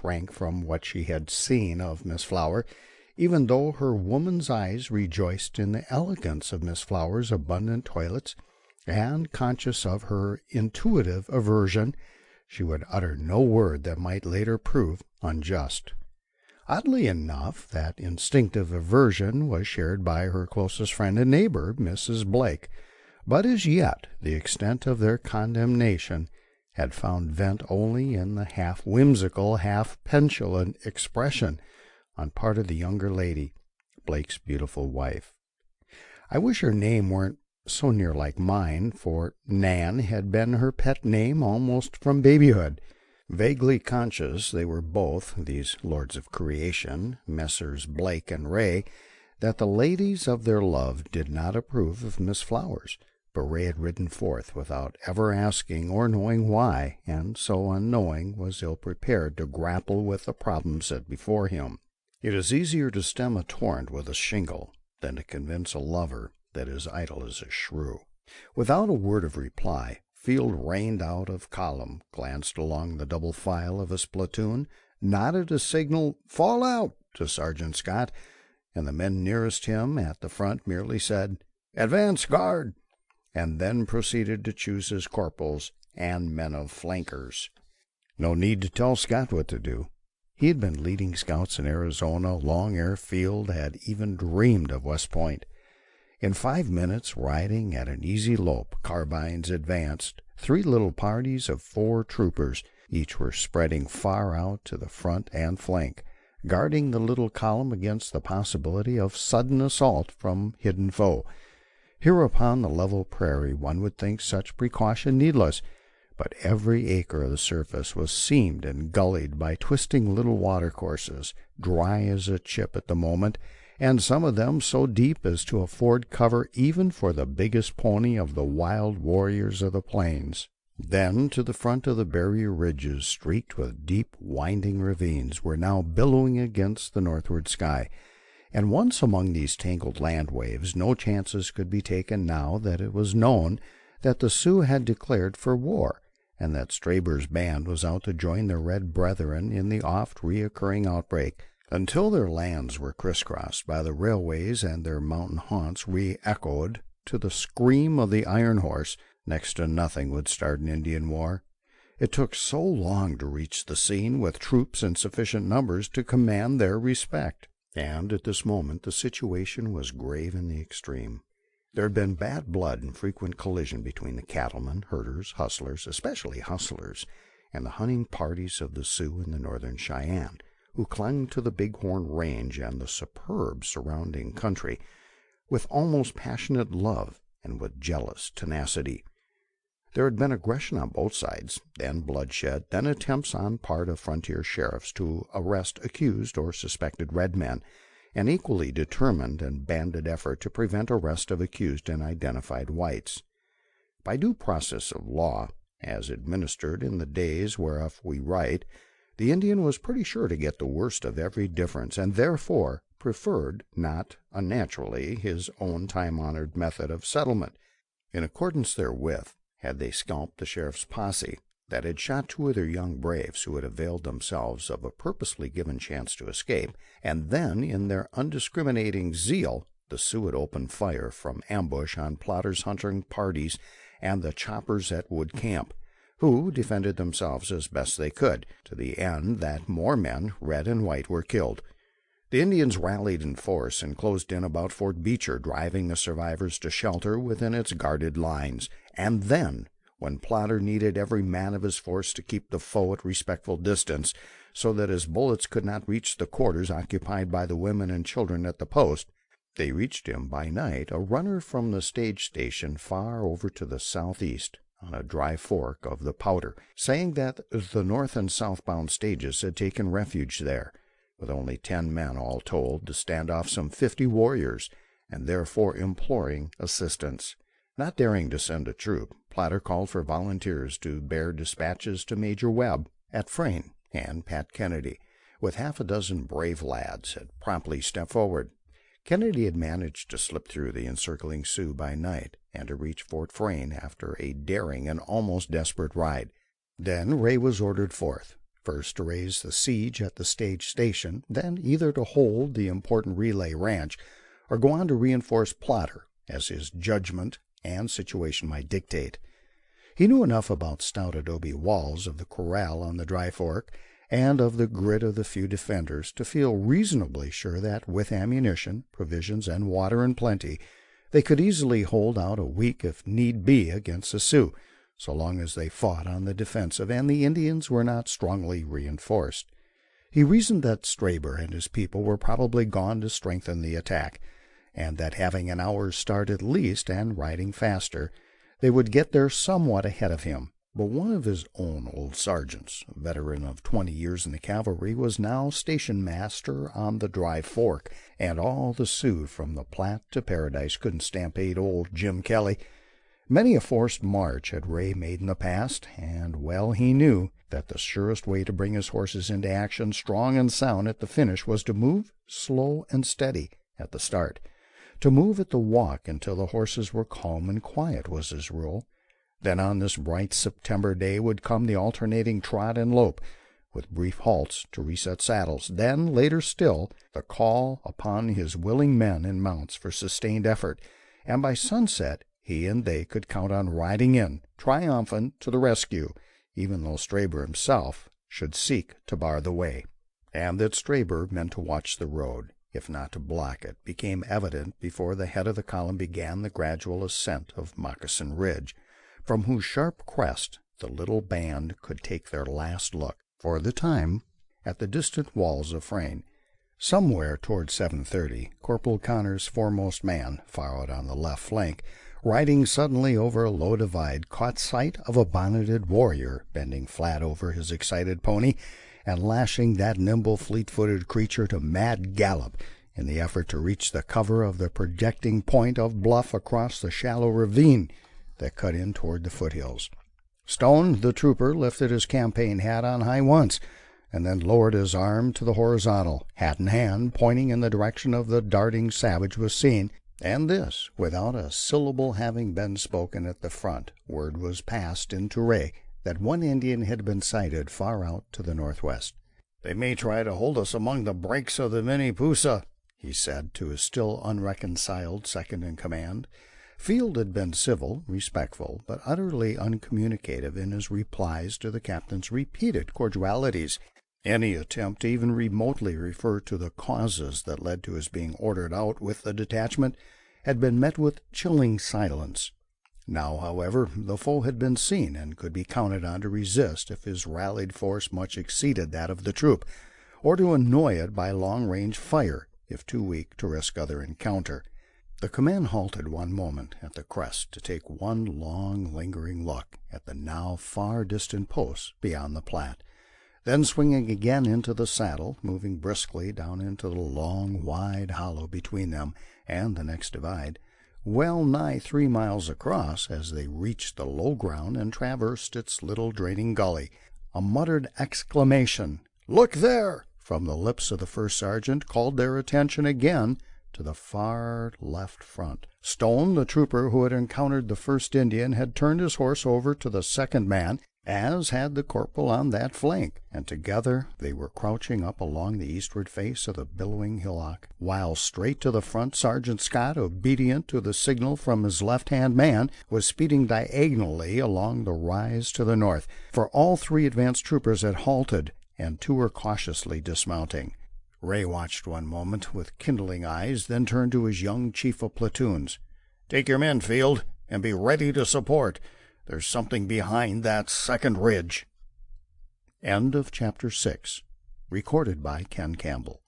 shrank from what she had seen of Miss Flower, even though her woman's eyes rejoiced in the elegance of Miss Flower's abundant toilets, and, conscious of her intuitive aversion, she would utter no word that might later prove unjust. Oddly enough, that instinctive aversion was shared by her closest friend and neighbor, Mrs. Blake, but as yet the extent of their condemnation had found vent only in the half-whimsical, half-petulant expression on part of the younger lady, Blake's beautiful wife. I wish her name weren't so near like mine, for Nan had been her pet name almost from babyhood. Vaguely conscious they were both, these lords of creation, Messrs. Blake and Ray, that the ladies of their love did not approve of Miss Flowers, but Ray had ridden forth without ever asking or knowing why, and so unknowing was ill-prepared to grapple with the problem set before him. It is easier to stem a torrent with a shingle than to convince a lover that his idol is a shrew. Without a word of reply, Field reined out of column, glanced along the double file of his platoon, nodded a signal "Fall out" to Sergeant Scott, and the men nearest him at the front merely said, "Advance guard," and then proceeded to choose his corporals and men of flankers. No need to tell Scott what to do. He had been leading scouts in Arizona long ere Field had even dreamed of West Point. In 5 minutes, riding at an easy lope, carbines advanced, 3 little parties of 4 troopers. Each were spreading far out to the front and flank, guarding the little column against the possibility of sudden assault from hidden foe. Here upon the level prairie one would think such precaution needless, but every acre of the surface was seamed and gullied by twisting little watercourses, dry as a chip at the moment, and some of them so deep as to afford cover even for the biggest pony of the wild warriors of the plains. Then, to the front of the barrier ridges, streaked with deep, winding ravines, were now billowing against the northward sky, and once among these tangled land waves, no chances could be taken now that it was known that the Sioux had declared for war, and that Straber's band was out to join their red brethren in the oft-recurring outbreak. Until their lands were crisscrossed by the railways and their mountain haunts re-echoed to the scream of the iron horse, next to nothing would start an Indian war. It took so long to reach the scene with troops in sufficient numbers to command their respect, and at this moment the situation was grave in the extreme. There had been bad blood and frequent collision between the cattlemen, herders, hustlers, especially hustlers, and the hunting parties of the Sioux and the northern Cheyenne, who clung to the Bighorn Range and the superb surrounding country with almost passionate love and with jealous tenacity. There had been aggression on both sides, then bloodshed, then attempts on part of frontier sheriffs to arrest accused or suspected red men, an equally determined and banded effort to prevent arrest of accused and identified whites. By due process of law, as administered in the days whereof we write, the Indian was pretty sure to get the worst of every difference, and therefore preferred, not unnaturally, his own time-honored method of settlement. In accordance therewith, had they scalped the sheriff's posse that had shot 2 of their young braves who had availed themselves of a purposely given chance to escape, and then, in their undiscriminating zeal, the Sioux had opened fire from ambush on Plotter's hunting parties and the choppers at Wood Camp, who defended themselves as best they could, to the end that more men, red and white, were killed. The Indians rallied in force and closed in about Fort Beecher, driving the survivors to shelter within its guarded lines. And then, when Plotter needed every man of his force to keep the foe at respectful distance, so that his bullets could not reach the quarters occupied by the women and children at the post, they reached him by night, a runner from the stage station far over to the southeast, on a dry fork of the Powder, saying that the north and southbound stages had taken refuge there, with only 10 men all told to stand off some 50 warriors, and therefore imploring assistance. Not daring to send a troop, Plotter called for volunteers to bear dispatches to Major Webb at Frayne, and Pat Kennedy, with 6 brave lads, had promptly stepped forward. Kennedy had managed to slip through the encircling Sioux by night, and to reach Fort Frayne after a daring and almost desperate ride. Then Ray was ordered forth, first to raise the siege at the stage station, then either to hold the important relay ranch or go on to reinforce Plotter as his judgment and situation might dictate. He knew enough about stout adobe walls of the corral on the Dry Fork and of the grit of the few defenders to feel reasonably sure that, with ammunition, provisions, and water in plenty, they could easily hold out a week if need be against the Sioux, so long as they fought on the defensive and the Indians were not strongly reinforced. He reasoned that Straber and his people were probably gone to strengthen the attack, and that having an hour's start at least and riding faster, they would get there somewhat ahead of him. But one of his own old sergeants, a veteran of 20 years in the cavalry, was now station master on the Dry Fork, and all the Sioux from the Platte to Paradise couldn't stampede old Jim Kelly. Many a forced march had Ray made in the past, and well he knew that the surest way to bring his horses into action strong and sound at the finish was to move slow and steady at the start. To move at the walk until the horses were calm and quiet was his rule. Then on this bright September day would come the alternating trot and lope, with brief halts to reset saddles. Then, later still, the call upon his willing men and mounts for sustained effort, and by sunset he and they could count on riding in, triumphant, to the rescue, even though Straber himself should seek to bar the way. And that Straber meant to watch the road, if not to block it, became evident before the head of the column began the gradual ascent of Moccasin Ridge, from whose sharp crest the little band could take their last look, for the time, at the distant walls of Frayne. Somewhere toward 7:30, Corporal Connor's foremost man, far out on the left flank, riding suddenly over a low divide, caught sight of a bonneted warrior bending flat over his excited pony and lashing that nimble, fleet-footed creature to mad gallop in the effort to reach the cover of the projecting point of bluff across the shallow ravine that cut in toward the foothills. Stone, the trooper, lifted his campaign hat on high once, and then lowered his arm to the horizontal. Hat in hand, pointing in the direction of the darting savage, was seen, and this, without a syllable having been spoken at the front, word was passed into Ray that one Indian had been sighted far out to the northwest. "They may try to hold us among the breaks of the Minnepusa," he said to his still unreconciled second-in-command. Field had been civil, respectful, but utterly uncommunicative in his replies to the captain's repeated cordialities. Any attempt to even remotely refer to the causes that led to his being ordered out with the detachment had been met with chilling silence. Now, however, the foe had been seen and could be counted on to resist if his rallied force much exceeded that of the troop, or to annoy it by long-range fire if too weak to risk other encounter. The command halted one moment at the crest to take one long, lingering look at the now far-distant posts beyond the Platte. Then, swinging again into the saddle, moving briskly down into the long, wide hollow between them and the next divide, well nigh 3 miles across, as they reached the low ground and traversed its little draining gully, a muttered exclamation, "Look there!" from the lips of the first sergeant called their attention again to the far left front. Stone, the trooper who had encountered the first Indian, had turned his horse over to the second man, as had the corporal on that flank, and together they were crouching up along the eastward face of the billowing hillock, while straight to the front Sergeant Scott, obedient to the signal from his left-hand man, was speeding diagonally along the rise to the north, for all 3 advanced troopers had halted, and 2 were cautiously dismounting. Ray watched one moment with kindling eyes, then turned to his young chief of platoons. "Take your men, Field, and be ready to support. There's something behind that second ridge." End of chapter 6. Recorded by Ken Campbell.